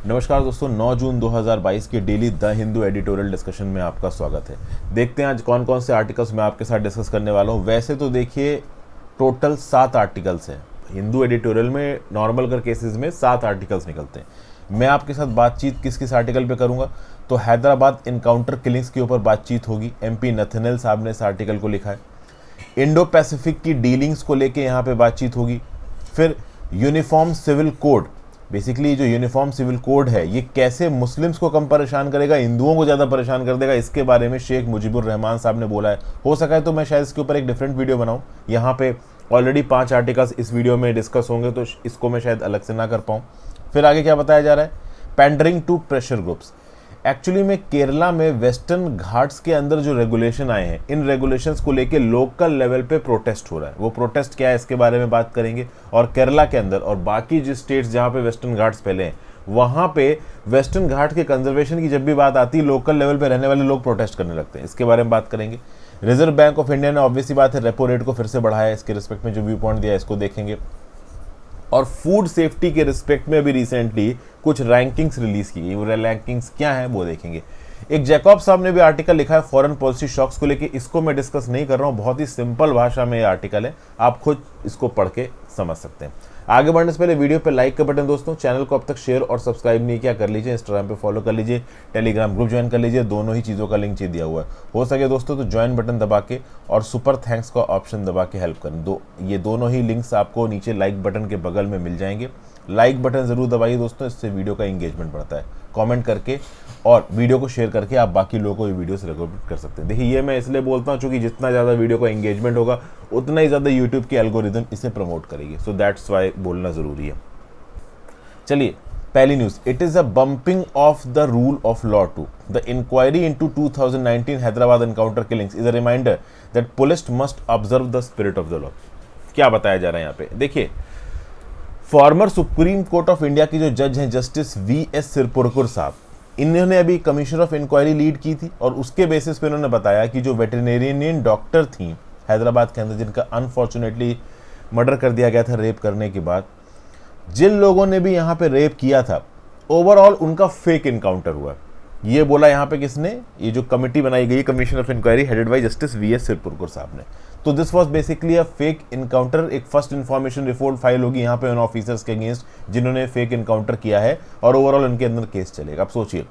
नमस्कार दोस्तों, 9 जून 2022 के daily the Hindu editorial discussion में आपका स्वागत है। देखते हैं आज कौन कौन से आर्टिकल्स मैं आपके साथ डिस्कस करने वाला हूं। वैसे तो देखिए टोटल 7 आर्टिकल्स हैं। हिंदू एडिटोरियल में नॉर्मल कर केसेस में 7 आर्टिकल्स निकलते हैं। मैं आपके साथ बातचीत किस किस आर्टिकल पे करूंगा तो हैदराबाद इनकाउंटर किलिंग्स के ऊपर बातचीत होगी। MP नथनएल साहब ने इस आर्टिकल को लिखा है। इंडो पैसिफिक की डीलिंग्स को लेके यहाँ पे बातचीत होगी। फिर यूनिफॉर्म सिविल कोड, बेसिकली जो यूनिफॉर्म सिविल कोड है ये कैसे मुस्लिम्स को कम परेशान करेगा, हिंदुओं को ज़्यादा परेशान कर देगा, इसके बारे में शेख मुजीबुर रहमान साहब ने बोला है। हो सका है तो मैं शायद इसके ऊपर एक डिफरेंट वीडियो बनाऊं। यहाँ पे ऑलरेडी 5 आर्टिकल्स इस वीडियो में डिस्कस होंगे तो इसको मैं शायद अलग से ना कर पाऊँ। फिर आगे क्या बताया जा रहा है, pandering to pressure groups. Actually में केरला में वेस्टर्न घाट्स के अंदर जो रेगुलेशन आए हैं, इन रेगुलेशंस को लेके लोकल लेवल पे प्रोटेस्ट हो रहा है। वो प्रोटेस्ट क्या है इसके बारे में बात करेंगे। और केरला के अंदर और बाकी जिस स्टेट्स जहाँ पे वेस्टर्न घाट्स फैले हैं वहाँ पे वेस्टर्न घाट के कंजर्वेशन की जब भी बात आती है लोकल लेवल पे रहने वाले लोग प्रोटेस्ट करने लगते हैं। इसके बारे में बात करेंगे। रिजर्व बैंक ऑफ इंडिया ने ऑब्वियसली बात है रेपो रेट को फिर से बढ़ाया, इसके रिस्पेक्ट में जो व्यू पॉइंट दिया इसको देखेंगे। और फूड सेफ्टी के रिस्पेक्ट में भी रिसेंटली कुछ रैंकिंग्स रिलीज की गई। वो रैंकिंग्स क्या हैं वो देखेंगे। एक जैकब साहब ने भी आर्टिकल लिखा है फॉरेन पॉलिसी शॉक्स को लेके, इसको मैं डिस्कस नहीं कर रहा हूँ, बहुत ही सिंपल भाषा में ये आर्टिकल है, आप खुद इसको पढ़ के समझ सकते हैं। आगे बढ़ने से पहले वीडियो पे लाइक का बटन दोस्तों, चैनल को अब तक शेयर और सब्सक्राइब नहीं किया कर लीजिए, इंस्टाग्राम पे फॉलो कर लीजिए, टेलीग्राम ग्रुप ज्वाइन कर लीजिए, दोनों ही चीज़ों का लिंक चाहिए दिया हुआ है। हो सके दोस्तों तो ज्वाइन बटन दबा के और सुपर थैंक्स का ऑप्शन दबा के हेल्प करें। ये दोनों ही लिंक्स आपको नीचे लाइक बटन के बगल में मिल जाएंगे। लाइक बटन ज़रूर दबाइए दोस्तों, इससे वीडियो का इंगेजमेंट बढ़ता है। कमेंट करके और वीडियो को शेयर करके आप बाकी लोगों को ये वीडियो से रिकमेंड कर सकते हैं। देखिए ये मैं इसलिए बोलता हूँ क्योंकि जितना ज़्यादा वीडियो का इंगेजमेंट होगा उतना ही ज़्यादा यूट्यूब की एल्गोरिदम इसे प्रमोट करेगी। सो दैट्स वाई बोलना ज़रूरी है। चलिए पहली news, it is a bumping of the rule of law to the inquiry into 2019 Hyderabad encounter killings is a reminder that police must observe the spirit of the law. क्या बताया जा रहा है यहाँ पे, देखिए former supreme court of India की जो जज हैं जस्टिस VS सिरपुरकुर साहब, इन्होंने अभी कमीशन ऑफ इंक्वायरी लीड की थी और उसके बेसिस पे उन्होंने बताया कि जो वेटरनेरियन डॉक्टर थी हैदराबाद के अंदर जिनका अनफॉर्चुनेटली मर्डर कर दिया गया था रेप करने के बाद, जिन लोगों ने भी यहाँ पे रेप किया था ओवरऑल उनका फेक इनकाउंटर हुआ। ये बोला यहाँ पे किसने, ये जो कमेटी बनाई गई commission of inquiry headed by justice VS Sirpurkar साहब ने। तो this was basically a fake encounter. एक फर्स्ट इन्फॉर्मेशन रिपोर्ट फाइल होगी यहाँ पे उन ऑफिसर्स के अगेंस्ट जिन्होंने फेक इनकाउंटर किया है और ओवरऑल उनके अंदर केस चलेगा। अब सोचिए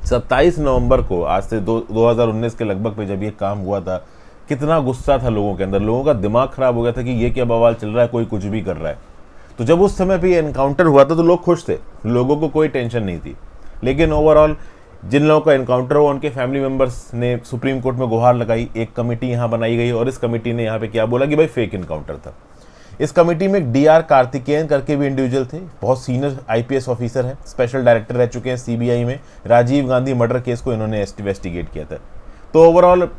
27 नवंबर को, आज से 2019 के लगभग पे जब ये काम हुआ था, कितना गुस्सा था लोगों के अंदर, लोगों का दिमाग खराब हो गया था कि ये क्या बवाल चल रहा है, कोई कुछ भी कर रहा है। तो जब उस समय पे ये एनकाउंटर हुआ था तो लोग खुश थे, लोगों को कोई टेंशन नहीं थी। लेकिन ओवरऑल जिन लोगों का एनकाउंटर हुआ उनके फैमिली मेंबर्स ने सुप्रीम कोर्ट में गुहार लगाई। एक कमेटी यहाँ बनाई गई और इस कमेटी ने यहाँ पे क्या बोला कि भाई फेक इनकाउंटर था। इस कमेटी में DR कार्तिकेयन करके भी इंडिविजुअल थे, बहुत सीनियर IPS ऑफिसर हैं, स्पेशल डायरेक्टर रह चुके हैं CBI में। राजीव गांधी मर्डर केस को इन्होंने इन्वेस्टिगेट किया था। तो ओवरऑल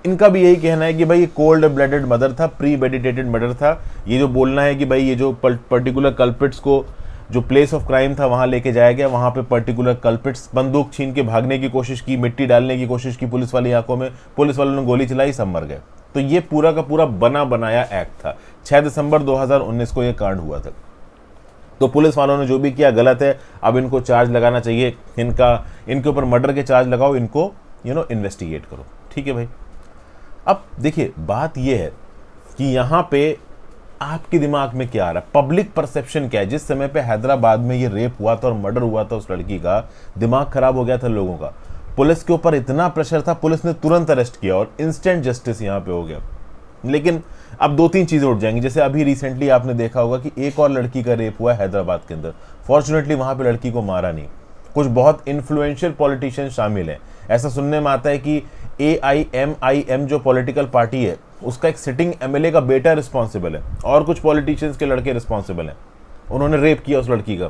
इनका भी यही कहना है कि भाई ये कोल्ड ब्लडेड मर्डर था, प्री मेडिटेटेड मर्डर था। ये जो बोलना है कि भाई ये जो पर्टिकुलर कल्प्रिट्स को जो प्लेस ऑफ क्राइम था वहाँ लेके जाया गया, वहाँ पे पर्टिकुलर कल्प्रिट्स बंदूक छीन के भागने की कोशिश की, मिट्टी डालने की कोशिश की पुलिस वाली आंखों में, पुलिस वालों ने गोली चलाई, सब मर गए। तो ये पूरा का पूरा बना बनाया एक्ट था। 6 दिसंबर 2019 को ये कांड हुआ था। तो पुलिस वालों ने जो भी किया गलत है, अब इनको चार्ज लगाना चाहिए, इनके ऊपर मर्डर के चार्ज लगाओ, इनको इन्वेस्टिगेट करो। ठीक है भाई। अब देखिए बात यह है कि यहाँ पे आपके दिमाग में क्या आ रहा है, पब्लिक परसेप्शन क्या है। जिस समय पे हैदराबाद में ये रेप हुआ था और मर्डर हुआ था उस लड़की का, दिमाग खराब हो गया था लोगों का। पुलिस के ऊपर इतना प्रेशर था, पुलिस ने तुरंत अरेस्ट किया और इंस्टेंट जस्टिस यहाँ पे हो गया। लेकिन अब 2-3 चीज़ें उठ जाएंगी। जैसे अभी रिसेंटली आपने देखा होगा कि एक और लड़की का रेप हुआ है हैदराबाद के अंदर। फॉर्चुनेटली वहाँ पे लड़की को मारा नहीं। कुछ बहुत इन्फ्लुएंशियल पॉलिटिशियन शामिल हैं। ऐसा सुनने में आता है कि AIMIM जो पॉलिटिकल पार्टी है उसका एक सिटिंग MLA का बेटा रिस्पॉन्सिबल है और कुछ पॉलिटिशियंस के लड़के रिस्पॉन्सिबल हैं। उन्होंने रेप किया उस लड़की का।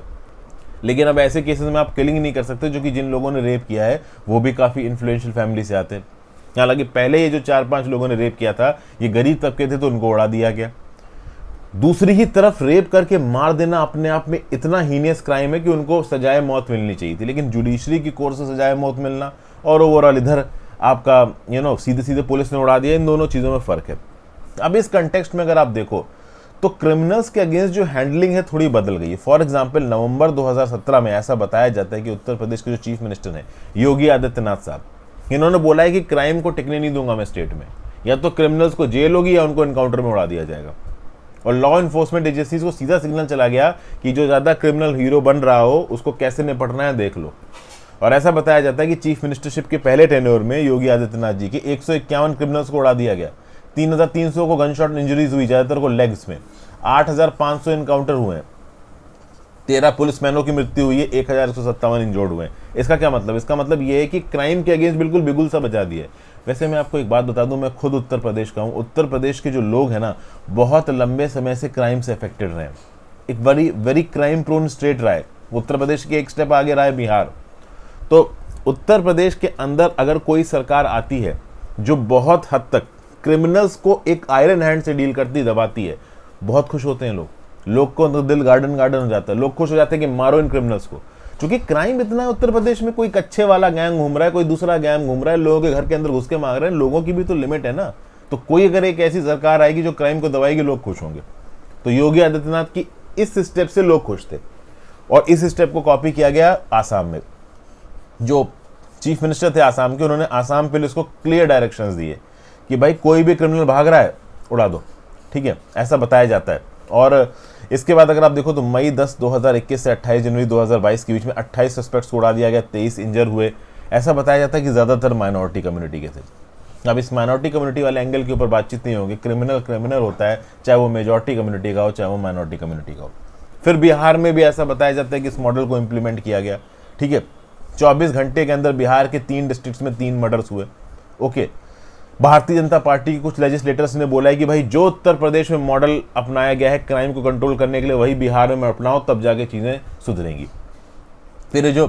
लेकिन अब ऐसे केसेस में आप किलिंग नहीं कर सकते, जो कि जिन लोगों ने रेप किया है वो भी काफ़ी इन्फ्लुएंशियल फैमिली से आते हैं। हालांकि पहले ये जो 4-5 लोगों ने रेप किया था ये गरीब तबके थे तो उनको उड़ा दिया गया। दूसरी ही तरफ रेप करके मार देना अपने आप में इतना हीनियस क्राइम है कि उनको सजाए मौत मिलनी चाहिए थी। लेकिन जुडिशरी की कोर्ट से सजाए मौत मिलना और ओवरऑल इधर आपका सीधे सीधे पुलिस ने उड़ा दिया, इन दोनों चीज़ों में फ़र्क है। अब इस कंटेक्स्ट में अगर आप देखो तो क्रिमिनल्स के अगेंस्ट जो हैंडलिंग है थोड़ी बदल गई है। फॉर एग्जांपल नवंबर 2017 में ऐसा बताया जाता है कि उत्तर प्रदेश के जो चीफ मिनिस्टर हैं योगी आदित्यनाथ साहब, इन्होंने बोला है कि क्राइम को टिकने नहीं दूंगा मैं स्टेट में, या तो क्रिमिनल्स को जेल होगी या उनको इनकाउंटर में उड़ा दिया जाएगा। और लॉ इन्फोर्समेंट एजेंसीज को सीधा सिग्नल चला गया कि जो ज़्यादा क्रिमिनल हीरो बन रहा हो उसको कैसे निपटना है देख लो। और ऐसा बताया जाता है कि चीफ मिनिस्टरशिप के पहले टेन्योर में योगी आदित्यनाथ जी के 151 क्रिमिनल्स को उड़ा दिया गया, 3,300 को गनशॉट इंजरीज हुई, ज़्यादातर को लेग्स में, 8,500 इनकाउंटर हुए हैं, 13 पुलिसमैनों की मृत्यु हुई है, 1,157 इंजोर्ड हुए हैं। इसका क्या मतलब? इसका मतलब ये है कि क्राइम के अगेंस्ट बिल्कुल बिगुल सा बचा दिया है। वैसे मैं आपको एक बात बता दूं, मैं खुद उत्तर प्रदेश का हूं। उत्तर प्रदेश के जो लोग हैं ना, बहुत लंबे समय से क्राइम से अफेक्टेड रहे हैं। एक वेरी क्राइम प्रोन स्टेट रहा है उत्तर प्रदेश के, एक स्टेप आगे रहा है बिहार। तो उत्तर प्रदेश के अंदर अगर कोई सरकार आती है जो बहुत हद तक क्रिमिनल्स को एक आयरन हैंड से डील करती दबाती है, बहुत खुश होते हैं लोग को तो दिल गार्डन हो जाता है। लोग खुश हो जाते हैं कि मारो इन क्रिमिनल्स को, क्योंकि क्राइम इतना है उत्तर प्रदेश में। कोई कच्चे वाला गैंग घूम रहा है, कोई दूसरा गैंग घूम रहा है, लोगों के घर के अंदर घुस के मांग रहे हैं। लोगों की भी तो लिमिट है ना। तो कोई अगर एक ऐसी सरकार आएगी जो क्राइम को दबाएगी, लोग खुश होंगे। तो योगी आदित्यनाथ की इस स्टेप से लोग खुश थे, और इस स्टेप को कॉपी किया गया आसाम में। जो चीफ मिनिस्टर थे आसाम के, उन्होंने आसाम पुलिस को क्लियर डायरेक्शंस दिए कि भाई कोई भी क्रिमिनल भाग रहा है उड़ा दो, ठीक है, ऐसा बताया जाता है। और इसके बाद अगर आप देखो तो मई 10, 2021 से 28 जनवरी 2022 के बीच में 28 सस्पेक्ट्स को उड़ा दिया गया, 23 इंजर हुए। ऐसा बताया जाता है कि ज़्यादातर माइनॉरिटी कम्युनिटी के थे। अब इस माइनॉरिटी कम्युनिटी वाले एंगल के ऊपर बातचीत नहीं होगी। क्रिमिनल होता है, चाहे वो मेजॉरिटी कम्युनिटी का हो, चाहे वो माइनॉरिटी कम्युनिटी का हो। फिर बिहार में भी ऐसा बताया जाता है कि इस मॉडल को इम्प्लीमेंट किया गया, ठीक है। 24 घंटे के अंदर बिहार के 3 डिस्ट्रिक्ट्स में 3 मर्डर्स हुए। ओके, भारतीय जनता पार्टी के कुछ लेजिस्लेटर्स ने बोला है कि भाई जो उत्तर प्रदेश में मॉडल अपनाया गया है क्राइम को कंट्रोल करने के लिए, वही बिहार में अपनाओ, तब जाके चीज़ें सुधरेंगी। फिर जो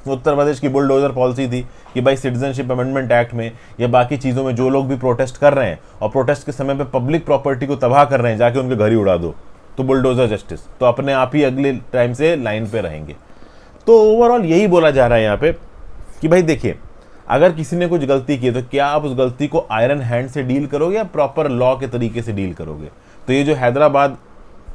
उत्तर प्रदेश की बुलडोजर पॉलिसी थी कि भाई सिटीजनशिप अमेंडमेंट एक्ट में या बाकी चीज़ों में जो लोग भी प्रोटेस्ट कर रहे हैं और प्रोटेस्ट के समय पे पब्लिक प्रॉपर्टी को तबाह कर रहे हैं, जाके उनके घर ही उड़ा दो, तो बुलडोजर जस्टिस, तो अपने आप ही अगले टाइम से लाइन पे रहेंगे। तो ओवरऑल यही बोला जा रहा है यहाँ पे कि भाई देखिए, अगर किसी ने कुछ गलती की तो क्या आप उस गलती को आयरन हैंड से डील करोगे या प्रॉपर लॉ के तरीके से डील करोगे? तो ये जो हैदराबाद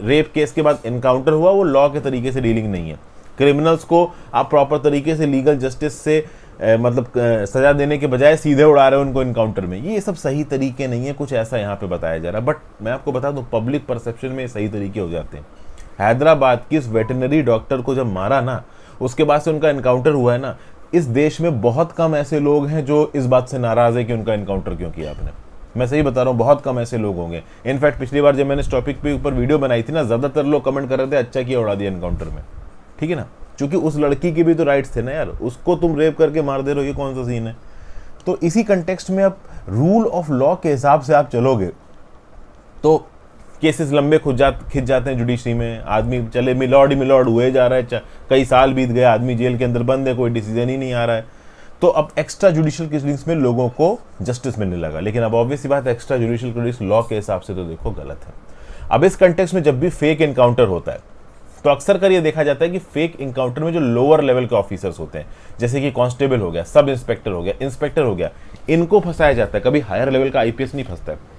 रेप केस के बाद इनकाउंटर हुआ, वो लॉ के तरीके से डीलिंग नहीं है। क्रिमिनल्स को आप प्रॉपर तरीके से लीगल जस्टिस से सजा देने के बजाय सीधे उड़ा रहे हो उनको इनकाउंटर में। ये सब सही तरीके नहीं है, कुछ ऐसा यहाँ पे बताया जा रहा है। बट मैं आपको बता दूं, पब्लिक परसेप्शन में सही तरीके हो जाते हैं। हैदराबाद की इस वेटनरी डॉक्टर को जब मारा ना, उसके बाद से उनका इनकाउंटर हुआ है ना, इस देश में बहुत कम ऐसे लोग हैं जो इस बात से नाराज है कि उनका इनकाउंटर क्यों किया आपने। मैं सही बता रहा हूँ, बहुत कम ऐसे लोग होंगे। इनफैक्ट पिछली बार जब मैंने इस टॉपिक पे ऊपर वीडियो बनाई थी ना, ज़्यादातर लोग कमेंट कर रहे थे अच्छा किया उड़ा दिया इनकाउंटर में, ठीक है ना, क्योंकि उस लड़की के भी तो राइट्स थे ना यार, उसको तुम रेप करके मार दे रहे हो, ये कौन सा सीन है। तो इसी कंटेक्स्ट में अब रूल ऑफ लॉ के हिसाब से आप चलोगे तो केसेस लंबे खिंच जाते हैं जुडिशरी में। आदमी चले मिलॉर्ड हुए जा रहा है, कई साल बीत गए, आदमी जेल के अंदर बंद है, कोई डिसीजन ही नहीं आ रहा है। तो अब एक्स्ट्रा जुडिशियल किलिंग्स में लोगों को जस्टिस मिलने लगा। लेकिन अब ऑब्वियस सी बात है, एक्स्ट्रा जुडिशियल किलिंग्स लॉ के हिसाब से तो देखो गलत है। अब इस कंटेक्स्ट में जब भी फेक एनकाउंटर होता है तो अक्सर कर ये देखा जाता है कि फेक एनकाउंटर में जो लोअर लेवल के ऑफिसर्स होते हैं, जैसे कि कांस्टेबल हो गया, सब इंस्पेक्टर हो गया, इंस्पेक्टर हो गया, इनको फंसाया जाता है। कभी हायर लेवल का आईपीएस नहीं फंसता है।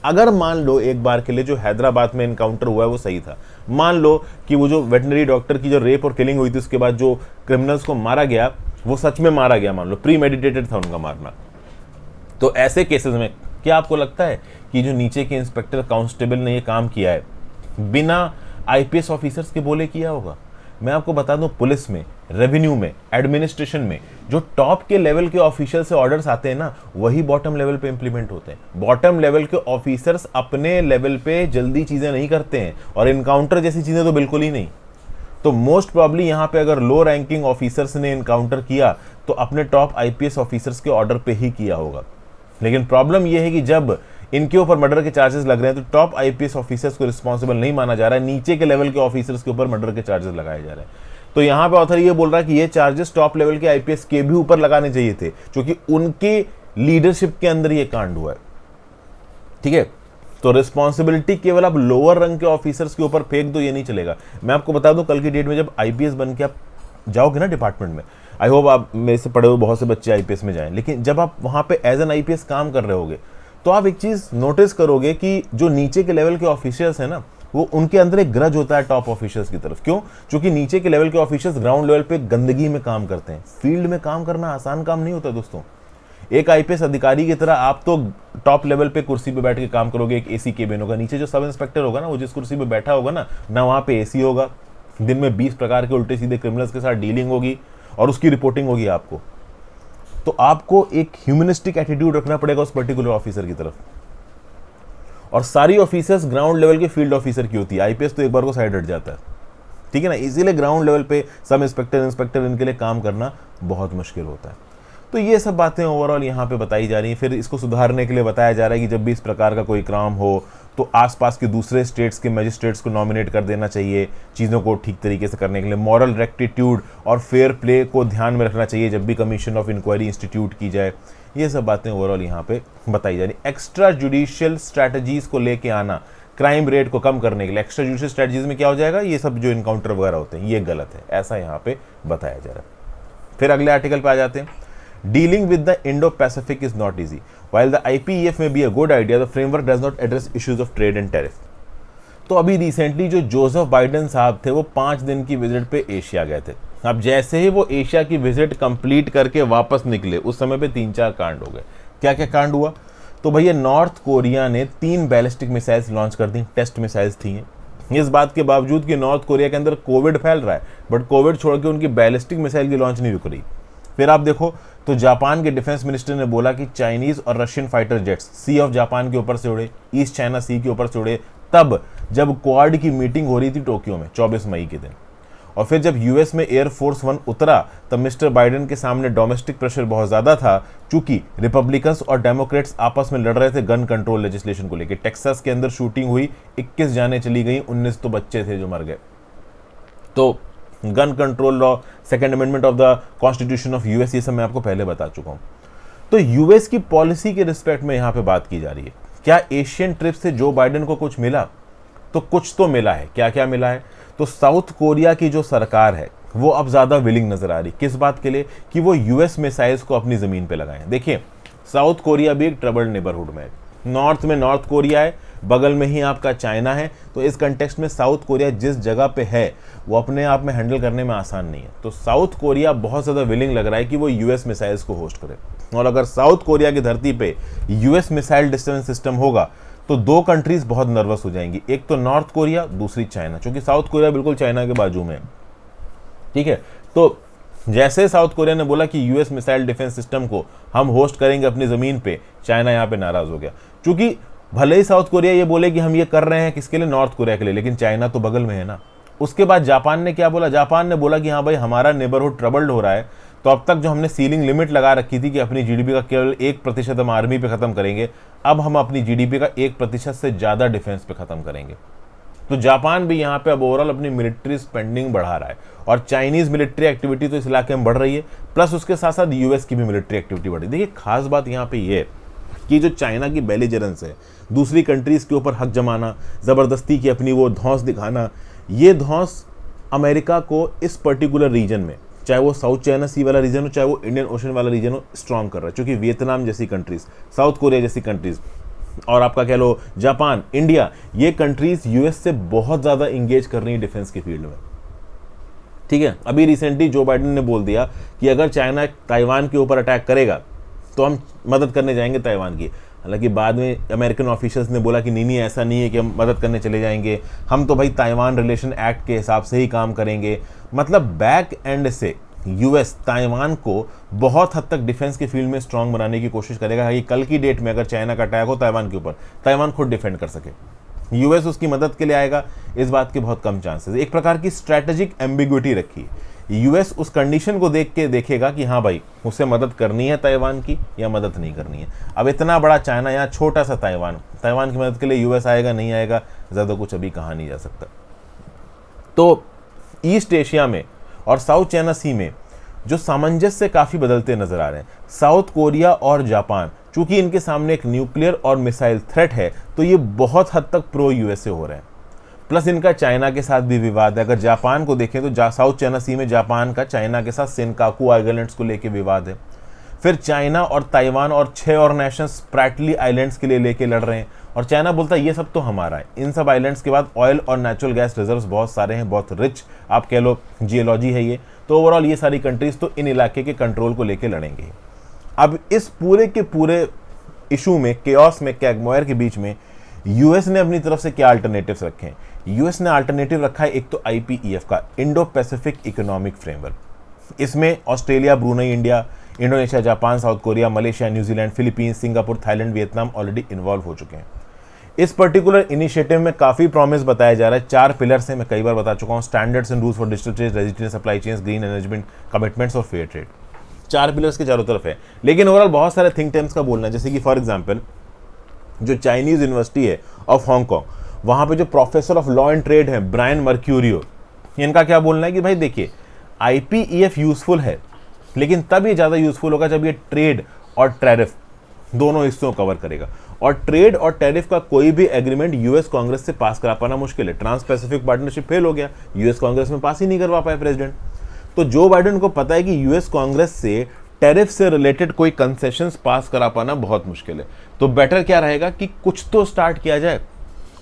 अगर मान लो एक बार के लिए जो हैदराबाद में एनकाउंटर हुआ है वो सही था, मान लो कि वो जो वेटनरी डॉक्टर की जो रेप और किलिंग हुई थी, उसके बाद जो क्रिमिनल्स को मारा गया वो सच में मारा गया, मान लो प्री मेडिटेटेड था उनका मारना, तो ऐसे केसेस में क्या आपको लगता है कि जो नीचे के इंस्पेक्टर कांस्टेबल ने ये काम किया है बिना आईपीएस ऑफिसर्स के बोले किया होगा? मैं आपको बता दूं, पुलिस में, रेवेन्यू में, एडमिनिस्ट्रेशन में जो टॉप के लेवल के ऑफिशियल से ऑर्डर्स आते हैं ना, वही बॉटम लेवल पे इंप्लीमेंट होते हैं। बॉटम लेवल के ऑफिसर्स अपने लेवल पे जल्दी चीजें नहीं करते हैं, और इनकाउंटर जैसी चीजें तो बिल्कुल ही नहीं। तो मोस्ट प्रॉब्ली यहाँ पे अगर लो रैंकिंग ऑफिसर्स ने इनकाउंटर किया तो अपने टॉप आईपीएस ऑफिसर्स के ऑर्डर पे ही किया होगा। लेकिन प्रॉब्लम यह है कि जब इनके ऊपर मर्डर के चार्जेस लग रहे हैं तो टॉप आईपीएस ऑफिसर्स को रिस्पॉन्सिबल नहीं माना जा रहा है, नीचे के लेवल के ऑफिसर्स के ऊपर मर्डर के चार्जेस लगाए जा रहे हैं। तो यहाँ पे ऑथर ये बोल रहा है कि ये चार्जेस टॉप लेवल के आईपीएस के भी ऊपर लगाने चाहिए थे, क्योंकि उनके लीडरशिप के अंदर ये कांड हुआ है, ठीक है। तो रिस्पॉन्सिबिलिटी केवल आप लोअर रंग के ऑफिसर्स के ऊपर फेंक दो, ये नहीं चलेगा। मैं आपको बता दूं, कल की डेट में जब आईपीएस बन के आप जाओगे ना डिपार्टमेंट में, आई होप आप मेरे से पढ़े हुए बहुत से बच्चे आईपीएस में जाएं, लेकिन जब आप वहां पे एज एन आईपीएस काम कर रहे होगे तो आप एक चीज नोटिस करोगे कि जो नीचे के लेवल के ऑफिसर्स हैं ना, वो उनके अंदर एक ग्रज होता है टॉप ऑफिसर्स की तरफ। क्यों? क्योंकि नीचे के लेवल के ऑफिसर्स ग्राउंड लेवल पे गंदगी में काम करते हैं। फील्ड में काम करना आसान काम नहीं होता दोस्तों। एक आईपीएस अधिकारी की तरह आप तो टॉप लेवल पे कुर्सी पे बैठ के काम करोगे, एक एसी केबिन होगा, नीचे जो सब इंस्पेक्टर होगा ना, वो जिस कुर्सी पे बैठा होगा ना वहाँ पे एसी होगा, दिन में 20 प्रकार के उल्टे सीधे क्रिमिनल्स के साथ डीलिंग होगी और उसकी रिपोर्टिंग होगी आपको। तो आपको एक ह्यूमनिस्टिक एटीट्यूड रखना पड़ेगा उस पर्टिकुलर ऑफिसर की तरफ। और सारी ऑफिसर्स ग्राउंड लेवल के फील्ड ऑफिसर की होती है, आईपीएस तो एक बार को साइड हट जाता है, ठीक है ना। इसीलिए ग्राउंड लेवल पे सब इंस्पेक्टर इनके लिए काम करना बहुत मुश्किल होता है। तो ये सब बातें ओवरऑल यहाँ पे बताई जा रही हैं। फिर इसको सुधारने के लिए बताया जा रहा है कि जब भी इस प्रकार का कोई क्राइम हो तो आसपास के दूसरे स्टेट्स के मजिस्ट्रेट्स को नॉमिनेट कर देना चाहिए चीज़ों को ठीक तरीके से करने के लिए। मॉरल रेक्टिट्यूड और फेयर प्ले को ध्यान में रखना चाहिए जब भी कमीशन ऑफ इंक्वायरी इंस्टीट्यूट की जाए। ये सब बातें ओवरऑल यहाँ पे बताई जा रही। एक्स्ट्रा जुडिशियल स्ट्रैटेजीज को लेके आना क्राइम रेट को कम करने के लिए। एक्स्ट्रा जुडिशियल स्ट्रैटेजीज में क्या हो जाएगा, ये सब जो इनकाउंटर वगैरह होते हैं ये गलत है, ऐसा यहाँ पे बताया जा रहा है। फिर अगले आर्टिकल पे आ जाते हैं। Dealing with the Indo-Pacific is not easy. While the IPEF may be a good idea, the framework does not address issues of trade and tariff. तो अभी रिसेंटली जो जोसेफ बाइडेन साहब थे वो 5 दिन की विजिट पे एशिया गए थे। अब जैसे ही वो एशिया की विजिट कंप्लीट करके वापस निकले उस समय पे 3-4 कांड हो गए। क्या क्या कांड हुआ? तो भैया नॉर्थ कोरिया ने 3 बैलिस्टिक मिसाइल्स लॉन्च कर दी, टेस्ट मिसाइल्स थी ये। इस बात के बावजूद कि नॉर्थ कोरिया के अंदर कोविड फैल रहा है, बट कोविड छोड़ के उनकी बैलिस्टिक मिसाइल की लॉन्च नहीं रुक रही। फिर आप देखो तो जापान के डिफेंस मिनिस्टर ने बोला कि चाइनीज और Russian fighter jets sea of Japan के ऊपर से उड़े, ईस्ट चाइना सी के ऊपर से उड़े, तब जब क्वाड की मीटिंग हो रही थी टोक्यो में 24 मई के दिन। और फिर जब यूएस में एयरफोर्स 1 उतरा तब मिस्टर बाइडेन के सामने डोमेस्टिक प्रेशर बहुत ज्यादा था, चूंकि रिपब्लिकन्स और डेमोक्रेट्स आपस में लड़ रहे थे गन कंट्रोल लेजिस्लेशन को लेकर। टेक्सास के अंदर शूटिंग हुई, 21 जाने चली गई, 19 तो बच्चे थे जो मर गए। तो gun control law, second amendment of the constitution of US, ये सब मैं आपको पहले बता चुका हूं। तो यूएस की पॉलिसी के रिस्पेक्ट में यहां पे बात की जा रही है। क्या एशियन ट्रिप से जो बाइडेन को कुछ मिला? तो कुछ तो मिला है। क्या क्या मिला है? तो साउथ कोरिया की जो सरकार है वो अब ज्यादा विलिंग नजर आ रही। किस बात के लिए? कि वो यूएस मिसाइल्स को अपनी जमीन पे लगाएं। देखिए साउथ कोरिया भी एक ट्रबल्ड नेबरहुड में है। नॉर्थ में नॉर्थ कोरिया है, बगल में ही आपका चाइना है। तो इस कंटेक्स्ट में साउथ कोरिया जिस जगह पे है वो अपने आप में हैंडल करने में आसान नहीं है। तो साउथ कोरिया बहुत ज़्यादा विलिंग लग रहा है कि वो यूएस मिसाइल्स को होस्ट करे। और अगर साउथ कोरिया की धरती पे यूएस मिसाइल डिस्टेंस सिस्टम होगा तो 2 कंट्रीज बहुत नर्वस हो जाएंगी, एक तो नॉर्थ कोरिया, दूसरी चाइना, क्योंकि साउथ कोरिया बिल्कुल चाइना के बाजू में है, ठीक है। तो जैसे साउथ कोरिया ने बोला कि यूएस मिसाइल डिफेंस सिस्टम को हम होस्ट करेंगे अपनी ज़मीन पे, चाइना यहाँ पे नाराज़ हो गया। क्योंकि भले ही साउथ कोरिया ये बोले कि हम ये कर रहे हैं किसके लिए, नॉर्थ कोरिया के लिए, लेकिन चाइना तो बगल में है ना। उसके बाद जापान ने क्या बोला? जापान ने बोला कि हाँ भाई हमारा नेबरहुड ट्रबल्ड हो रहा है, तो अब तक जो हमने सीलिंग लिमिट लगा रखी थी कि अपनी जीडीपी का केवल 1% हम आर्मी पे खत्म करेंगे, अब हम अपनी जीडीपी का 1% से ज़्यादा डिफेंस पे खत्म करेंगे। तो जापान भी यहाँ पे अब ओवरऑल अपनी मिलिट्री स्पेंडिंग बढ़ा रहा है और चाइनीज मिलिट्री एक्टिविटी तो इस इलाके में बढ़ रही है, प्लस उसके साथ साथ यूएस की भी मिलिट्री एक्टिविटी बढ़ रही है। देखिए खास बात यहाँ पे ये कि जो चाइना की बेलिजरेंस है, दूसरी कंट्रीज के ऊपर हक जमाना, ज़बरदस्ती की अपनी वो धौंस दिखाना, ये धौंस अमेरिका को इस पर्टिकुलर रीजन में, चाहे वो साउथ चाइना सी वाला रीजन हो, चाहे वो इंडियन ओशन वाला रीजन हो, स्ट्रॉन्ग कर रहा है। क्योंकि वियतनाम जैसी कंट्रीज, साउथ कोरिया जैसी कंट्रीज और आपका कह लो जापान, इंडिया, ये कंट्रीज यूएस से बहुत ज़्यादा इंगेज कर रही है डिफेंस की फील्ड में, ठीक है। अभी रिसेंटली जो बाइडेन ने बोल दिया कि अगर चाइना ताइवान के ऊपर अटैक करेगा तो हम मदद करने जाएंगे ताइवान की। हालांकि बाद में अमेरिकन ऑफिशियल्स ने बोला कि नहीं ऐसा नहीं है कि हम मदद करने चले जाएंगे, हम तो भाई ताइवान रिलेशन एक्ट के हिसाब से ही काम करेंगे। मतलब बैक एंड से यूएस ताइवान को बहुत हद तक डिफेंस की फील्ड में स्ट्रांग बनाने की कोशिश करेगा कि कल की डेट में अगर चाइना का अटैक हो ताइवान के ऊपर, ताइवान खुद डिफेंड कर सके। यूएस उसकी मदद के लिए आएगा, इस बात के बहुत कम चांसेस। एक प्रकार की स्ट्रैटेजिक एम्बिग्विटी रखी है। यूएस उस कंडीशन को देख के देखेगा कि हाँ भाई उसे मदद करनी है ताइवान की या मदद नहीं करनी है। अब इतना बड़ा चाइना, यहाँ छोटा सा ताइवान, ताइवान की मदद के लिए यूएस आएगा नहीं आएगा, ज़्यादा कुछ अभी कहा नहीं जा सकता। तो ईस्ट एशिया में और साउथ चाइना सी में जो सामंजस्य काफ़ी बदलते नजर आ रहे हैं। साउथ कोरिया और जापान, चूंकि इनके सामने एक न्यूक्लियर और मिसाइल थ्रेट है, तो ये बहुत हद तक प्रो यूएसए हो रहे हैं। प्लस इनका चाइना के साथ भी विवाद है। अगर जापान को देखें तो साउथ चाइना सी में जापान का चाइना के साथ सेनकाकू आइलैंड्स को लेकर विवाद है। फिर चाइना और ताइवान और 6 और नेशंस स्प्रैटली आइलैंड्स के लिए लेके लड़ रहे हैं, और चाइना बोलता है ये सब तो हमारा है। इन सब आइलैंड्स के बाद ऑयल और नेचुरल गैस रिजर्व्स बहुत सारे हैं, बहुत रिच आप कह लो जियोलॉजी है ये। तो ओवरऑल ये सारी कंट्रीज तो इन इलाके के कंट्रोल को लेके लड़ेंगे। अब इस पूरे के पूरे इशू में, केओस में, कैगमोयर के बीच में यूएस ने अपनी तरफ से क्या अल्टरनेटिव्स रखे हैं? यूएस ने अल्टरनेटिव रखा है एक तो आईपीईएफ का, इंडो पैसिफिक इकोनॉमिक फ्रेमवर्क। इसमें Australia, Brunei, India, Indonesia, Japan, south Korea, Malaysia, New Zealand, Philippines, Singapore, Thailand, Vietnam already involve हो चुके हैं। इस पर्टिकुलर इनिशिएटिव में काफी प्रॉमिस बताया जा रहा है। 4 पिलर्स हैं, मैं कई बार बता चुका हूं, standards and rules for digital trade, resistant supply chains, green management commitments और फेयर ट्रेड। 4 पिलर्स के चारों तरफ है, लेकिन ओवरऑल बहुत सारे थिंक टैंक्स का बोलना है, जैसे कि फॉर एग्जाम्पल जो चाइनीज यूनिवर्सिटी है ऑफ हांगकांग, वहां पे जो professor of law and trade है ब्रायन मर्क्यूरियो, इनका क्या बोलना है कि भाई देखिए आईपीईएफ यूजफुल है, लेकिन तब ये ज्यादा यूजफुल होगा जब ये ट्रेड और टैरिफ दोनों हिस्सों को कवर करेगा। और ट्रेड और टैरिफ का कोई भी एग्रीमेंट यूएस कांग्रेस से पास करा पाना मुश्किल है। ट्रांस पैसिफिक पार्टनरशिप फेल हो गया, यूएस कांग्रेस में पास ही नहीं करवा पाए प्रेसिडेंट। तो जो बाइडेन को पता है कि यूएस कांग्रेस से टैरिफ से रिलेटेड कोई कंसेशंस पास करा पाना बहुत मुश्किल है, तो बेटर क्या रहेगा कि कुछ तो स्टार्ट किया जाए,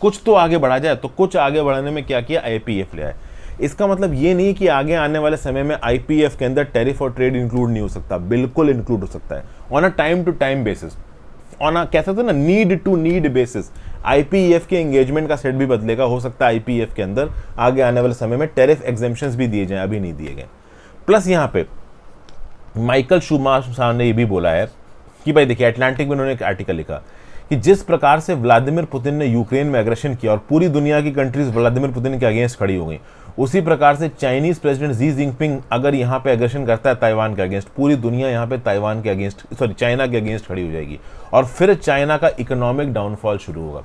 कुछ तो आगे बढ़ा जाए। तो कुछ आगे बढ़ाने में क्या किया, आईपीएफ ले आए। इसका मतलब ये नहीं कि आगे आने वाले समय में आईपीएफ के अंदर टैरिफ और ट्रेड इंक्लूड नहीं हो सकता, बिल्कुल इंक्लूड हो सकता है on a time to time basis, on a कहते थे ना need to need basis. IPF के एंगेजमेंट का सेट भी बदलेगा, हो सकता है आईपीएफ के अंदर आगे आने वाले समय में टैरिफ एग्जेम्पशंस भी दिए जाएं, अभी नहीं दिए गए। प्लस यहाँ पे माइकल शूमाकर ने ये भी बोला है कि भाई देखिए, अटलांटिक में उन्होंने एक आर्टिकल लिखा कि जिस प्रकार से व्लादिमीर पुतिन ने यूक्रेन में एग्रेशन किया और पूरी दुनिया की कंट्रीज व्लादिमीर पुतिन के अगेंस्ट खड़ी हो गई, उसी प्रकार से चाइनीज प्रेसिडेंट जी जिनपिंग अगर यहाँ पे एग्रेशन करता है ताइवान के अगेंस्ट, पूरी दुनिया यहाँ पे ताइवान के अगेंस्ट, सॉरी चाइना के अगेंस्ट खड़ी हो जाएगी, और फिर चाइना का इकोनॉमिक डाउनफॉल शुरू होगा।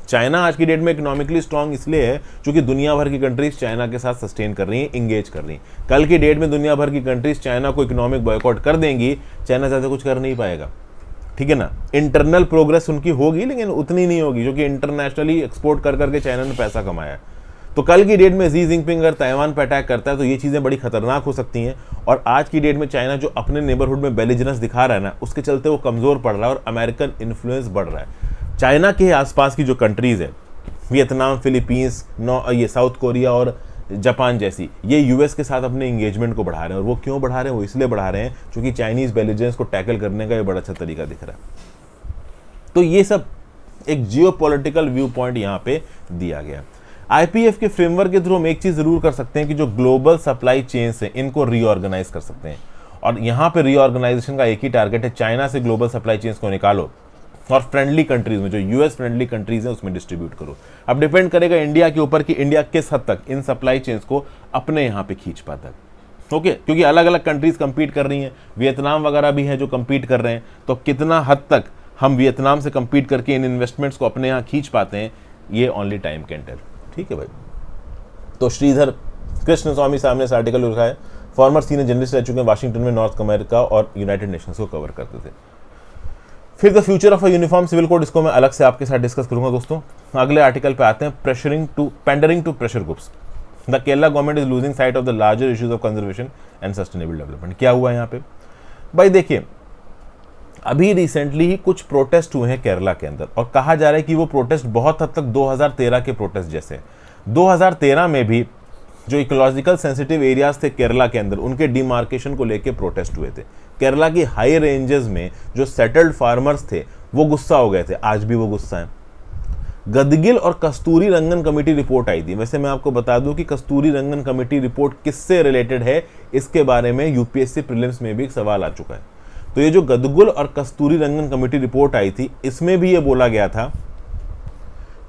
चाइना आज की डेट में इकोनॉमिकली स्ट्रांग इसलिए है क्योंकि दुनिया भर की कंट्रीज चाइना के साथ सस्टेन कर रही हैं, इंगेज कर रही हैं। कल की डेट में दुनिया भर की कंट्रीज चाइना को इकोनॉमिक बॉयकॉट कर देंगी, चाइना ज़्यादा कुछ कर नहीं पाएगा, ठीक है ना। इंटरनल प्रोग्रेस उनकी होगी लेकिन उतनी नहीं होगी, क्योंकि इंटरनेशनली एक्सपोर्ट कर करके चाइना ने पैसा कमाया। तो कल की डेट में जी जिनपिंग अगर ताइवान पर अटैक करता है तो ये चीज़ें बड़ी खतरनाक हो सकती हैं। और आज की डेट में चाइना जो अपने नेबरहुड में बेलिजेंस दिखा रहा है ना, उसके चलते वो कमज़ोर पड़ रहा है और अमेरिकन इन्फ्लुएंस बढ़ रहा है। चाइना के आसपास की जो कंट्रीज़ है, वियतनाम, फिलीपींस, ये साउथ कोरिया और जापान जैसी, ये यूएस के साथ अपने एंगेजमेंट को बढ़ा रहे हैं। और वो क्यों बढ़ा रहे हैं? वो इसलिए बढ़ा रहे हैं क्योंकि चाइनीज़ बेलिजेंस को टैकल करने का ये बड़ा अच्छा तरीका दिख रहा है। तो ये सब एक जियोपॉलिटिकल व्यू पॉइंट यहाँ पे दिया गया। आईपीएफ के फ्रेमवर्क के थ्रू हम एक चीज़ ज़रूर कर सकते हैं कि जो ग्लोबल सप्लाई चेन्स हैं इनको रीऑर्गेनाइज कर सकते हैं। और यहाँ पे रीऑर्गेनाइजेशन का एक ही टारगेट है, चाइना से ग्लोबल सप्लाई चेन्स को निकालो और फ्रेंडली कंट्रीज में, जो यूएस फ्रेंडली कंट्रीज हैं, उसमें डिस्ट्रीब्यूट करो। अब डिपेंड करेगा इंडिया के ऊपर कि इंडिया किस हद तक इन सप्लाई चेन्स को अपने यहाँ पे खींच पाता है। ओके, क्योंकि अलग अलग कंट्रीज कंपीट कर रही हैं, वियतनाम वगैरह भी हैं जो कंपीट कर रहे हैं, तो कितना हद तक हम वियतनाम से कंपीट करके इन इन्वेस्टमेंट्स को अपने यहाँ खींच पाते हैं, ये ओनली टाइम कैन टेल। ठीक है भाई। तो श्रीधर कृष्ण स्वामी साहब ने इस आर्टिकल लिखा है, फॉर्मर सीनियर जर्नलिस्ट रह चुके हैं वाशिंगटन में, नॉर्थ अमेरिका और यूनाइटेड नेशंस को कवर करते थे। फिर the future of a uniform civil code, इसको मैं अलग से आपके साथ डिस्कस करूंगा दोस्तों। अगले आर्टिकल पे आते हैं, pandering to pressure groups, the Kerala government is losing sight of the larger issues of conservation and sustainable development. क्या हुआ यहाँ पे भाई? देखिए, अभी रिसेंटली ही कुछ प्रोटेस्ट हुए हैं केरला के अंदर, और कहा जा रहा है कि वो प्रोटेस्ट बहुत हद तक 2013 के प्रोटेस्ट जैसे। 2013 में भी जो इकोलॉजिकल सेंसिटिव एरियाज थे केरला के अंदर, उनके डिमार्केशन को लेके प्रोटेस्ट हुए थे। केरला की हाई रेंजेस में जो सेटल्ड फार्मर्स थे वो गुस्सा हो गए थे, आज भी वो गुस्सा है। गदगिल और कस्तूरी रंगन कमेटी रिपोर्ट आई थी। वैसे मैं आपको बता दूं कि कस्तूरी रंगन कमेटी रिपोर्ट किससे रिलेटेड है, इसके बारे में यूपीएससी प्रीलिम्स में भी एक सवाल आ चुका है। तो ये जो गदगुल और कस्तूरी रंगन कमेटी रिपोर्ट आई थी, इसमें भी ये बोला गया था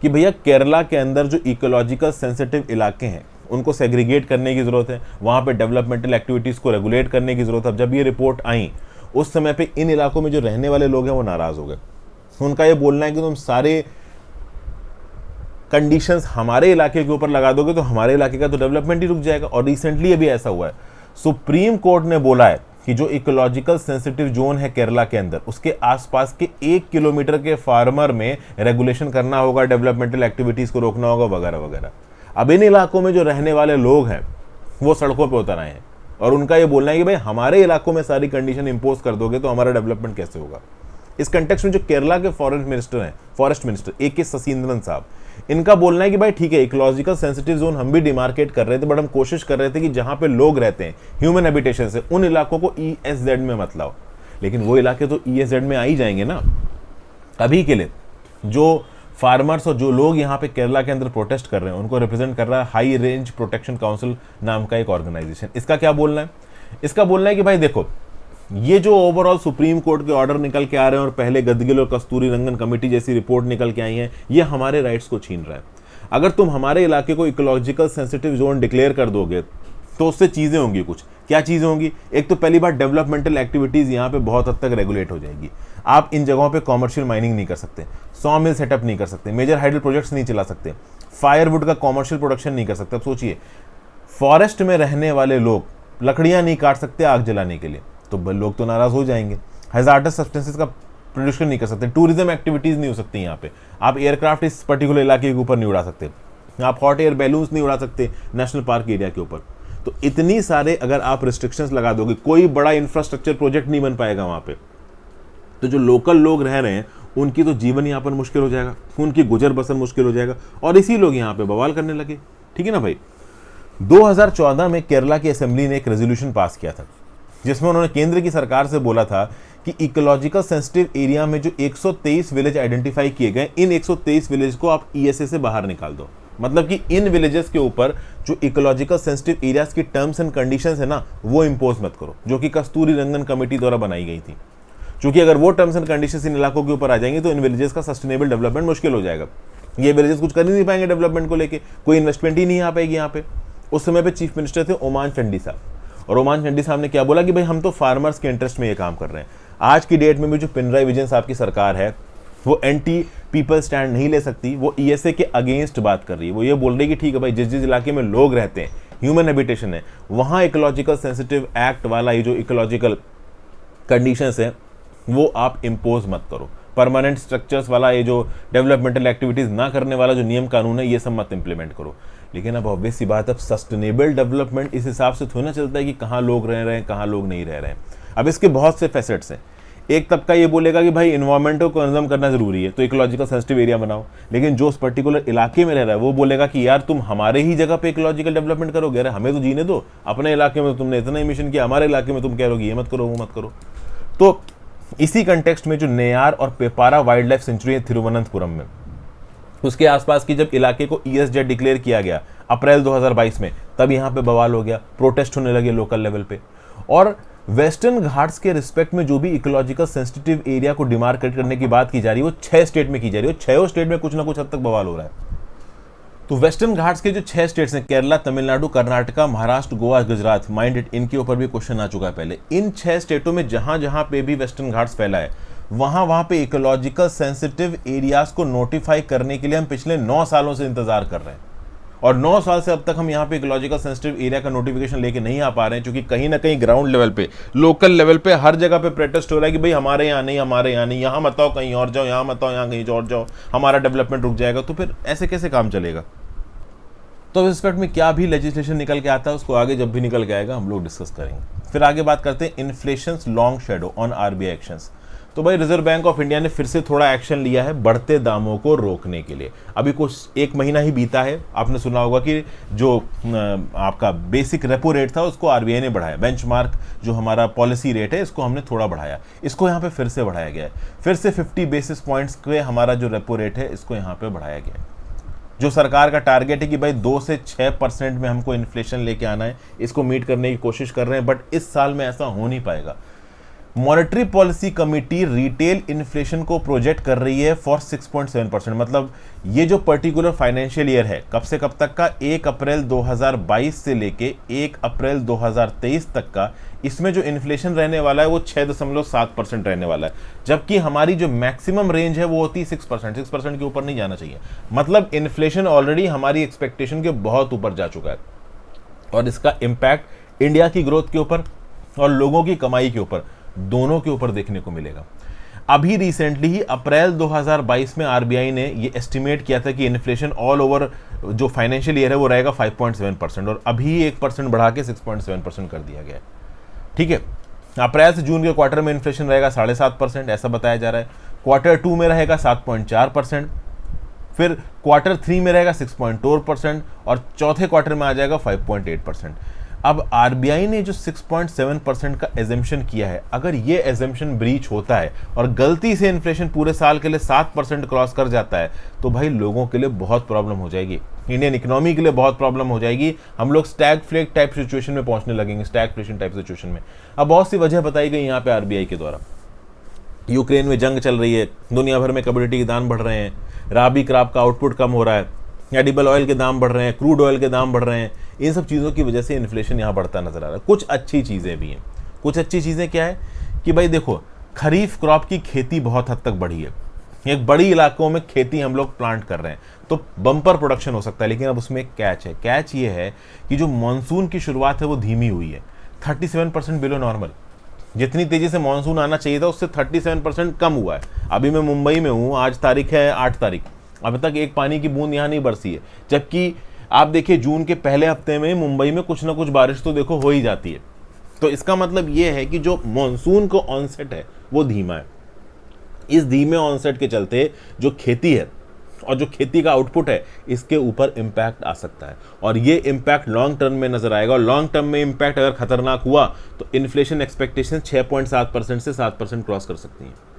कि भैया केरला के अंदर जो इकोलॉजिकल सेंसिटिव इलाके हैं उनको सेग्रीगेट करने की ज़रूरत है, वहाँ पे डेवलपमेंटल एक्टिविटीज़ को रेगुलेट करने की ज़रूरत है। अब जब ये रिपोर्ट आई उस समय पे इन इलाकों में जो रहने वाले लोग हैं वो नाराज़ हो गए। उनका ये बोलना है कि तुम सारे कंडीशंस हमारे इलाके के ऊपर लगा दोगे तो हमारे इलाके का तो डेवलपमेंट ही रुक जाएगा। और रिसेंटली अभी ऐसा हुआ है, सुप्रीम कोर्ट ने बोला है कि जो इकोलॉजिकल सेंसिटिव जोन है केरला के अंदर, उसके आसपास के 1 किलोमीटर के फार्मर में रेगुलेशन करना होगा, डेवलपमेंटल एक्टिविटीज़ को रोकना होगा वगैरह वगैरह। अब इन इलाकों में जो रहने वाले लोग हैं वो सड़कों पे उतर आए हैं। और उनका ये बोलना है कि भाई हमारे इलाकों में सारी कंडीशन इंपोज कर दोगे तो हमारा डेवलपमेंट कैसे होगा। इस कंटेक्स्ट में जो केरला के फॉरेस्ट मिनिस्टर AK शशींद्रन साहब, इनका बोलना है कि भाई ठीक है, इकोलॉजिकल सेंसिटिव जोन हम भी डिमार्केट कर रहे थे, बट हम कोशिश कर रहे थे कि जहां पे लोग रहते हैं ह्यूमन हैबिटेशन से, उन इलाकों को ESZ में मत लाओ। लेकिन वो इलाके तो ESZ में आ ही जाएंगे ना। अभी के लिए जो फार्मर्स और जो लोग यहाँ पे केरला के अंदर प्रोटेस्ट कर रहे हैं, उनको रिप्रेजेंट कर रहा है हाई रेंज प्रोटेक्शन काउंसिल नाम का एक ऑर्गेनाइजेशन। इसका क्या बोलना है? इसका बोलना है कि भाई देखो, ये जो ओवरऑल सुप्रीम कोर्ट के ऑर्डर निकल के आ रहे हैं और पहले गदगिल और कस्तूरी रंगन कमेटी जैसी रिपोर्ट निकल के आई है, ये हमारे राइट्स को छीन रहा है। अगर तुम हमारे इलाके को इकोलॉजिकल सेंसिटिव जोन डिक्लेयर कर दोगे तो उससे चीज़ें होंगी कुछ। क्या चीज़ें होंगी? एक तो पहली बात, डेवलपमेंटल एक्टिविटीज़ यहाँ पे बहुत हद तक रेगुलेट हो जाएगी। आप इन जगहों पे कॉमर्शियल माइनिंग नहीं कर सकते, सॉ मिल सेटअप नहीं कर सकते, मेजर हाइडल प्रोजेक्ट्स नहीं चला सकते, फायरवुड का कॉमर्शियल प्रोडक्शन नहीं कर सकते। अब सोचिए, फॉरेस्ट में रहने वाले लोग लकड़ियाँ नहीं काट सकते आग जलाने के लिए, तो लोग तो नाराज़ हो जाएंगे। हैजार्डस सब्सटेंसेस का प्रोडक्शन नहीं कर सकते, टूरिज्म एक्टिविटीज़ नहीं हो सकती यहाँ पे, आप एयरक्राफ्ट इस पर्टिकुलर इलाके के ऊपर नहीं उड़ा सकते, आप हॉट एयर बैलून्स नहीं उड़ा सकते नेशनल पार्क एरिया के ऊपर। तो इतनी सारे अगर आप रिस्ट्रिक्शंस लगा दोगे, कोई बड़ा इंफ्रास्ट्रक्चर प्रोजेक्ट नहीं बन पाएगा वहाँ पे। तो जो लोकल लोग रह रहे हैं उनकी तो जीवन यापन मुश्किल हो जाएगा, उनकी गुजर बसर मुश्किल हो जाएगा, और इसी लोग यहाँ पे बवाल करने लगे। ठीक है ना भाई। 2014 में केरला की असेंबली ने एक रेजोल्यूशन पास किया था जिसमें उन्होंने केंद्र की सरकार से बोला था कि इकोलॉजिकल सेंसिटिव एरिया में जो 123 विलेज आइडेंटिफाई किए गए, इन 123 विलेज को आप ESA से बाहर निकाल दो। मतलब कि इन विलेजेस के ऊपर जो इकोलॉजिकल सेंसिटिव एरियाज की टर्म्स एंड कंडीशंस है ना, वो इंपोज मत करो, जो कि कस्तूरी रंगन कमेटी द्वारा बनाई गई थी। क्योंकि अगर वो टर्म्स एंड कंडीशंस इन इलाकों के ऊपर आ जाएंगे तो इन विलेजेस का सस्टेनेबल डेवलपमेंट मुश्किल हो जाएगा। ये विलेजेस कुछ कर ही नहीं पाएंगे डेवलपमेंट को लेके, कोई इन्वेस्टमेंट ही नहीं आ पाएगी यहाँ पे। उस समय पे चीफ मिनिस्टर थे ओमान चंडी साहब, और ओमान चंडी साहब ने क्या बोला कि भाई हम तो फार्मर्स के इंटरेस्ट में ये काम कर रहे हैं। आज की डेट में भी जो पिनराई विजयन साहब की सरकार है वो एंटी पीपल स्टैंड नहीं ले सकती, वो ESA के अगेंस्ट बात कर रही है। वो ये बोल रही है कि ठीक है भाई, जिस जिस इलाके में लोग रहते हैं, ह्यूमन हैबिटेशन है, वहाँ इकोलॉजिकल सेंसिटिव एक्ट वाला ये जो इकोलॉजिकल कंडीशंस है वो आप इम्पोज मत करो। परमानेंट स्ट्रक्चर्स वाला ये जो डेवलपमेंटल एक्टिविटीज़ ना करने वाला जो नियम कानून है, ये सब मत इम्प्लीमेंट करो। लेकिन अब ऑब्वियस सी बात, अब सस्टेनेबल डेवलपमेंट इस हिसाब से थोड़ा ना चलता है कि कहाँ लोग रह रहे हैं, कहाँ लोग नहीं रह रहे हैं। अब इसके बहुत से फैसेट्स हैं। एक तबका ये बोलेगा कि भाई इन्वायरमेंट को कंजर्व करना जरूरी है तो इकोलॉजिकल सेंसिटिव एरिया बनाओ, लेकिन जो उस पर्टिकुलर इलाके में रह रहा है वो बोलेगा कि यार तुम हमारे ही जगह पे इकोलॉजिकल डेवलपमेंट करोगे, अरे हमें तो जीने दो, अपने इलाके में तुमने इतना इमिशन किया, हमारे इलाके में तुम कह रहे हो ये मत करो वो मत करो। तो इसी कंटेक्स्ट में जो नेयार और पेपारा वाइल्ड लाइफ सेंचुरी है थिरुवनंतपुरम में, उसके आसपास की जब इलाके को ESZ डिक्लेयर किया गया अप्रैल 2022 में, तब यहाँ पे बवाल हो गया, प्रोटेस्ट होने लगे लोकल लेवल पे। और वेस्टर्न घाट्स के रिस्पेक्ट में जो भी इकोलॉजिकल सेंसिटिव एरिया को डिमार्केट करने की बात की जा रही है वो 6 स्टेट में की जा रही है, और 6 स्टेट में कुछ ना कुछ हद तक बवाल हो रहा है। तो वेस्टर्न घाट्स के जो 6 स्टेट्स हैं, केरला, तमिलनाडु, कर्नाटका, महाराष्ट्र, गोवा, गुजरात, माइंड इट, इनके ऊपर भी क्वेश्चन आ चुका है पहले। इन 6 स्टेटों में जहां जहां पे भी वेस्टर्न घाट्स फैला है वहां पे इकोलॉजिकल सेंसिटिव एरियाज को नोटिफाई करने के लिए हम पिछले 9 सालों से इंतजार कर रहे हैं, और 9 साल से अब तक हम यहाँ पे इकोलॉजिकल सेंसिटिव एरिया का नोटिफिकेशन लेके नहीं आ पा रहे हैं, क्योंकि कहीं ना कहीं ग्राउंड लेवल पे, लोकल लेवल पे हर जगह पे प्रोटेस्ट हो रहा है कि भाई हमारे यहाँ नहीं, हमारे यहाँ नहीं, यहाँ मत आओ, कहीं और जाओ, यहाँ मत आओ, यहाँ कहीं और जाओ, हमारा डेवलपमेंट रुक जाएगा। तो फिर ऐसे कैसे काम चलेगा? तो इस रिस्पेक्ट में क्या भी लेजिस्लेशन निकल के आता है उसको आगे जब भी निकल के आएगा हम लोग डिस्कस करेंगे। फिर आगे बात करते हैं inflation long shadow on RBI actions. तो भाई रिजर्व बैंक ऑफ इंडिया ने फिर से थोड़ा एक्शन लिया है बढ़ते दामों को रोकने के लिए। अभी कुछ 1 महीना ही बीता है, आपने सुना होगा कि जो आपका बेसिक रेपो रेट था उसको RBI ने बढ़ाया, बेंचमार्क जो हमारा पॉलिसी रेट है इसको हमने थोड़ा बढ़ाया, इसको यहाँ पे फिर से बढ़ाया गया है। फिर से 50 बेसिस पॉइंट्स के हमारा जो रेपो रेट है इसको यहाँ पे बढ़ाया गया है। जो सरकार का टारगेट है कि भाई 2 से 6% में हमको इन्फ्लेशन लेके आना है, इसको मीट करने की कोशिश कर रहे हैं, बट इस साल में ऐसा हो नहीं पाएगा। Monetary policy committee retail inflation को प्रोजेक्ट कर रही है फॉर 6.7%। मतलब ये जो पर्टिकुलर फाइनेंशियल ईयर है कब से कब तक का, 1 अप्रैल 2022 से लेके 1 अप्रैल 2023 तक का, इसमें जो इन्फ्लेशन रहने वाला है वो 6.7% रहने वाला है, जबकि हमारी जो मैक्सिमम रेंज है वो होती है 6%। 6% के ऊपर नहीं जाना चाहिए। मतलब इन्फ्लेशन ऑलरेडी हमारी एक्सपेक्टेशन के बहुत ऊपर जा चुका है, और इसका इम्पैक्ट इंडिया की ग्रोथ के ऊपर और लोगों की कमाई के ऊपर, दोनों के ऊपर देखने को मिलेगा। अभी रिसेंटली ही अप्रैल 2022 में आरबीआई ने ये एस्टिमेट किया था कि इन्फ्लेशन ऑल ओवर जो फाइनेंशियल ईयर है वो रहेगा 5.7%, और अभी 1% बढ़ा के 6.7% कर दिया गया है। ठीक है, अप्रैल से जून के क्वार्टर में इन्फ्लेशन रहेगा 7.5%, ऐसा बताया जा रहा है। क्वार्टर 2 में रहेगा 7.4%, फिर क्वार्टर 3 में रहेगा 6.4%, और चौथे क्वार्टर में आ जाएगा 5.8%। अब आरबीआई ने जो 6.7% का एजम्पशन किया है, अगर ये एजम्पशन ब्रीच होता है और गलती से इन्फ्लेशन पूरे साल के लिए 7% क्रॉस कर जाता है, तो भाई लोगों के लिए बहुत प्रॉब्लम हो जाएगी, इंडियन इकोनॉमी के लिए बहुत प्रॉब्लम हो जाएगी। हम लोग स्टैगफ्लेट टाइप सिचुएशन में पहुंचने लगेंगे, स्टैगफ्लेशन टाइप सिचुएशन में। अब बहुत सी वजह बताई गई यहाँ पे आरबीआई के द्वारा। यूक्रेन में जंग चल रही है, दुनिया भर में कमोडिटी के दाम बढ़ रहे हैं, राबी क्रॉप का आउटपुट कम हो रहा है, एडिबल ऑयल के दाम बढ़ रहे हैं, क्रूड ऑयल के दाम बढ़ रहे हैं। इन सब चीज़ों की वजह से इन्फ्लेशन यहाँ बढ़ता नजर आ रहा है। कुछ अच्छी चीज़ें भी हैं। कुछ अच्छी चीज़ें क्या है कि भाई देखो, खरीफ क्रॉप की खेती बहुत हद तक बढ़ी है, एक बड़ी इलाकों में खेती हम लोग प्लांट कर रहे हैं, तो बम्पर प्रोडक्शन हो सकता है। लेकिन अब उसमें एक कैच है। कैच ये है कि जो मानसून की शुरुआत है वो धीमी हुई है, 37% बिलो नॉर्मल। जितनी तेजी से मानसून आना चाहिए था उससे 37% कम हुआ है। अभी मैं मुंबई में हूँ, आज तारीख है 8 तारीख, अभी तक एक पानी की बूंद यहाँ नहीं बरसी है। जबकि आप देखिए जून के पहले हफ्ते में मुंबई में कुछ ना कुछ बारिश तो देखो हो ही जाती है। तो इसका मतलब ये है कि जो मानसून का ऑनसेट है वो धीमा है। इस धीमे ऑनसेट के चलते जो खेती है और जो खेती का आउटपुट है, इसके ऊपर इम्पैक्ट आ सकता है, और ये इम्पैक्ट लॉन्ग टर्म में नजर आएगा। और लॉन्ग टर्म में इम्पैक्ट अगर खतरनाक हुआ तो इन्फ्लेशन एक्सपेक्टेशन 6.7% से 7% क्रॉस कर सकती है।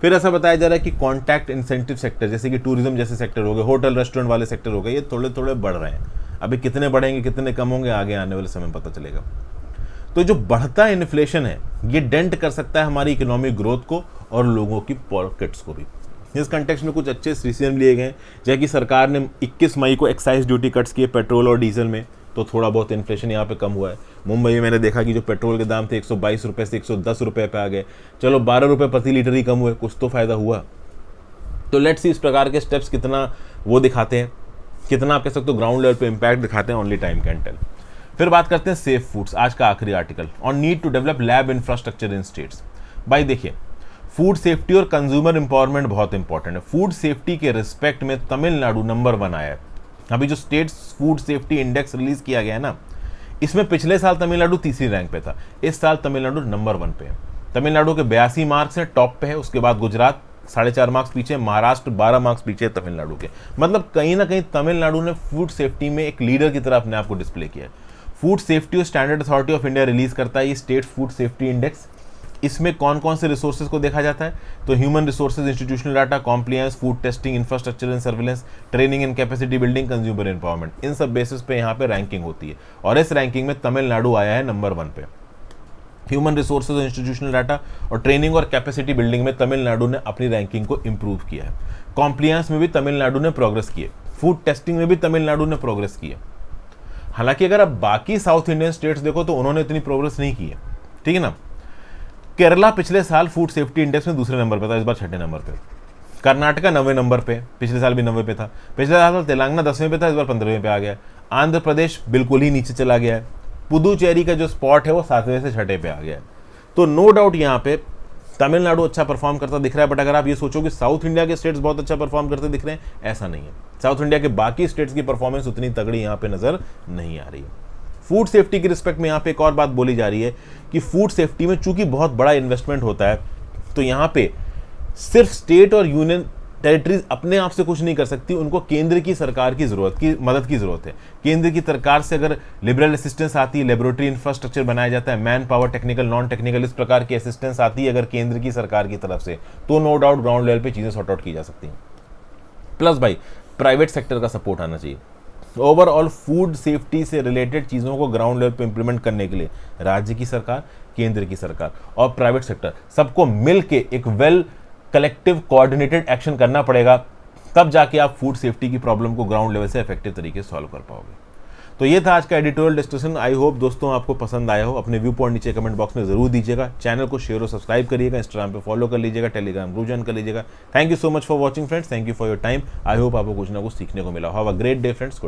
फिर ऐसा बताया जा रहा है कि कॉन्टैक्ट इंसेंटिव सेक्टर, जैसे कि टूरिज्म जैसे सेक्टर हो गए, होटल रेस्टोरेंट वाले सेक्टर हो गए, ये थोड़े थोड़े बढ़ रहे हैं। अभी कितने बढ़ेंगे कितने कम होंगे आगे आने वाले समय पता चलेगा। तो जो बढ़ता इन्फ्लेशन है ये डेंट कर सकता है हमारी इकोनॉमिक ग्रोथ को और लोगों की पॉकेट्स को भी। इस कंटेक्स्ट में कुछ अच्छे डिसीजन लिए गए, जैसे कि सरकार ने 21 मई को एक्साइज ड्यूटी कट्स किए पेट्रोल और डीजल में, तो थोड़ा बहुत इन्फ्लेशन यहाँ पे कम हुआ है। मुंबई में मैंने देखा कि जो पेट्रोल के दाम थे 122 रुपये से 110 रुपये पे आ गए, चलो 12 रुपये प्रति लीटर ही कम हुए, कुछ तो फायदा हुआ। तो लेट्स सी इस प्रकार के स्टेप्स कितना वो दिखाते हैं, कितना आप कह सकते हो ग्राउंड लेवल पे इम्पैक्ट दिखाते हैं, ओनली टाइम कैन टेल। फिर बात करते हैं सेफ फूड्स, आज का आखिरी article, on need to develop lab infrastructure in states. भाई देखिए, फूड सेफ्टी और कंज्यूमर एम्पावरमेंट बहुत इंपॉर्टेंट है। फूड सेफ्टी के रिस्पेक्ट में तमिलनाडु नंबर 1 आया है। अभी जो state food safety index release किया गया है ना, इसमें पिछले साल तमिलनाडु तीसरी रैंक पे था, इस साल तमिलनाडु नंबर 1 पे है। तमिलनाडु के 82 मार्क्स हैं, टॉप पे है। उसके बाद गुजरात 4.5 मार्क्स पीछे, महाराष्ट्र 12 मार्क्स पीछे है तमिलनाडु के। मतलब कहीं ना कहीं तमिलनाडु ने फूड सेफ्टी में एक लीडर की तरह अपने आप को डिस्प्ले किया है। फूड सेफ्टी और standard authority of India release करता है ये स्टेट फूड सेफ्टी इंडेक्स। इसमें कौन कौन से रिसोर्सेज को देखा जाता है, तो human resources, institutional data, compliance, food testing, infrastructure and surveillance, training and capacity building, consumer empowerment, इन सब बेसिस पे यहाँ पे रैंकिंग होती है। और इस रैंकिंग में तमिलनाडु आया है नंबर 1 पे। ह्यूमन रिसोर्सेज, इंस्टीट्यूशनल डाटा और ट्रेनिंग और कैपेसिटी बिल्डिंग में तमिलनाडु ने अपनी रैंकिंग को इंप्रूव किया है। कॉम्प्लायंस में भी तमिलनाडु ने प्रोग्रेस की है, फूड टेस्टिंग में भी तमिलनाडु ने प्रोग्रेस की है। हालांकि अगर आप बाकी साउथ इंडियन स्टेट्स देखो तो उन्होंने इतनी प्रोग्रेस नहीं की है, ठीक है ना। केरला पिछले साल फूड सेफ्टी इंडेक्स में दूसरे नंबर पे था, इस बार 6ठे नंबर पे। कर्नाटका 90 नंबर पे, पिछले साल भी 90 पे था। पिछले साल तेलंगाना 10वें पे था, इस बार 15वें पे आ गया। आंध्र प्रदेश बिल्कुल ही नीचे चला गया है। पुदुचेरी का जो स्पॉट है वो 7वें से 6ठे पे आ गया है। तो नो डाउट यहाँ पे तमिलनाडु अच्छा परफॉर्म करता दिख रहा है। बट अगर आप ये सोचो कि साउथ इंडिया के स्टेट्स बहुत अच्छा परफॉर्म करते दिख रहे हैं, ऐसा नहीं है। साउथ इंडिया के बाकी स्टेट्स की परफॉर्मेंस उतनी तगड़ी यहाँ पे नजर नहीं आ रही है। फूड सेफ्टी के रिस्पेक्ट में यहाँ पे एक और बात बोली जा रही है कि फूड सेफ्टी में चूंकि बहुत बड़ा इन्वेस्टमेंट होता है, तो यहाँ पे सिर्फ स्टेट और यूनियन टेरिटरीज अपने आप से कुछ नहीं कर सकती, उनको केंद्र की सरकार की मदद की जरूरत है। केंद्र की सरकार से अगर लिबरल असिस्टेंस आती है, लेबोरेटरी इंफ्रास्ट्रक्चर बनाया जाता है, man power, technical, non technical, इस प्रकार की असिस्टेंस आती है अगर केंद्र की सरकार की तरफ से, तो नो डाउट ग्राउंड लेवल पे चीजें सॉर्ट आउट की जा सकती हैं। प्लस भाई प्राइवेट सेक्टर का सपोर्ट आना चाहिए। ओवरऑल फूड सेफ्टी से रिलेटेड चीज़ों को ग्राउंड लेवल पे इंप्लीमेंट करने के लिए राज्य की सरकार, केंद्र की सरकार और प्राइवेट सेक्टर सबको मिल के एक वेल कलेक्टिव कोऑर्डिनेटेड एक्शन करना पड़ेगा, तब जाके आप फूड सेफ्टी की प्रॉब्लम को ग्राउंड लेवल से इफेक्टिव तरीके से सॉल्व कर पाओगे। तो ये था आज का एडिटोरियल डिस्कशन। आई होप दोस्तों आपको पसंद आया हो। अपने व्यू पॉइंट नीचे कमेंट बॉक्स में जरूर दीजिएगा। चैनल को शेयर और सब्सक्राइब करिएगा, इंस्टाग्राम पे फॉलो कर लीजिएगा, टेलीग्राम ग्रुप ज्वाइन कर लीजिएगा। Thank you so much for watching friends, thank you for your time. I hope आपको कुछ ना कुछ सीखने को मिला। Have a great day friends.